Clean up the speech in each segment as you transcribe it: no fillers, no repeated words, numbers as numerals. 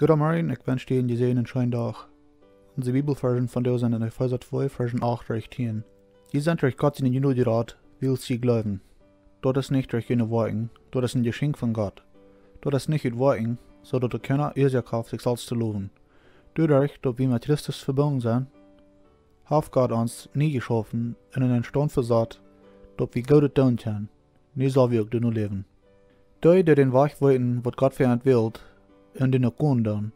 Good morning, ik wens je een gezegende schijndag. Onze Bibelversen van deze zijn in Epheser 2, Versen 8 durch 10. Die sind durch Gott in den Judenrat, will sie glauben. Dort ist nicht durch ihre Worten, dort ist ein Geschenk von Gott. Dort ist nicht mit Worten, so dass du keiner Irrkraft sich selbst zu loben. Dadurch, dass wir mit Christus verbunden sind, hat Gott uns nie geschaffen und in einen Stand versatt, dass wir Gutes tun können. Nie soll wir auch nur leben. Die den Weg wollten, was Gott für uns will, und den auch tun,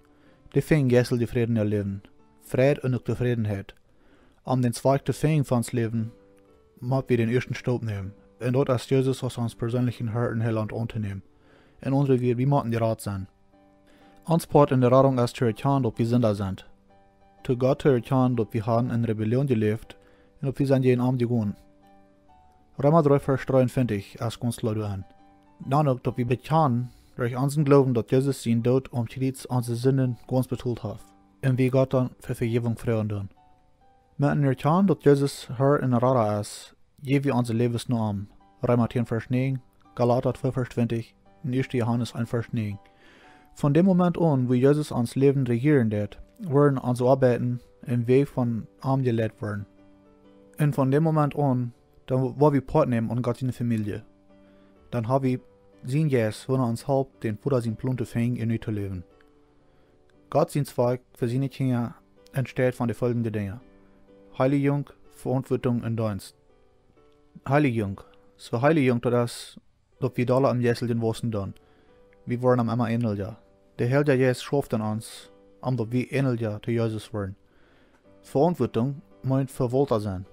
die fingen gestern die Frieden erleben. Frieden und auch Zufriedenheit. Den zweiten Fing von uns Leben, müssen wir den ersten Stopp nehmen. Und dort ist Jesus aus uns persönlichen Herzen Heiland unternehmen. In unsere wir müssen die Rat sein. Uns Part in der Rattung ist zu erkennen, dass wir Sünder sind. Zu Gott zu erkennen, dass wir haben in Rebellion gelebt und dass wir sind jeden Abend gegangen. Römer 3, Vers 53 ist ganz klar an. Dann auch, dass wir bekennen, durch unseren Glauben, dass Jesus seinen Tod Kreuz unsere Sünden ganz betont hat. Und wir Gott dann für Vergebung freuen tun. Mit einem Erkennen, dass Jesus Herr in der Rara ist, geben wir unser Leben nur an. Römer 10, Vers 9, Galater 2, Vers 20 und 1. Johannes 1, Vers 9. Von dem Moment an, wo Jesus uns Leben regieren wird, werden unsere Arbeiten im Weg von ihm gelehrt werden. Und von dem Moment an, dann wollen wir Part nehmen an Gott in der Familie. Dann haben wir sein Geist, wenn uns hilft, den Bruder sein Plan zu finden, in zu leben. Gott sein Zweig für seine Kinder entsteht von den folgenden Dingen. Heiligung, Verantwortung und Dienst. Heiligung. So Heiligung, das dass wir alle am Jessel den Wosten tun. Wir wollen am immer ähnlicher. Der Herr der Jesus schafft an uns, dass wir ähnlicher zu Jesus werden. Verantwortung meint Verwalter sein.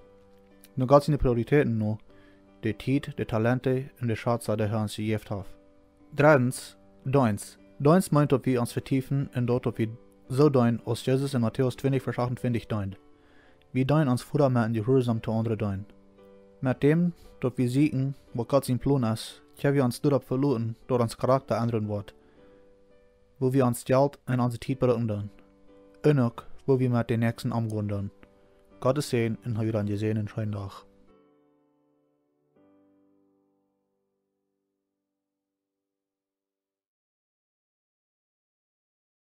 Nur Gott seine Prioritäten nur, die Zeit, die Talente und die Schätze, die er uns gegeben hat. Drittens, Dienst. Dienst meint, dass wir uns vertiefen und dort, dass wir so dienen, als Jesus in Matthäus 20, Vers 28 dient. Wir dienen uns vorher mit in Gehorsam zu anderen dienen. Mit dem, dass wir sehen, was Gott sein Plan ist, können wir uns dort verloren, dass uns Charakter ändern wird. Wo wir uns Geld und unsere Zeit berufen tun. Und auch, wo wir mit den Nächsten umgehen tun. Gottes Segen und heute einen gesehenen schönen Tag.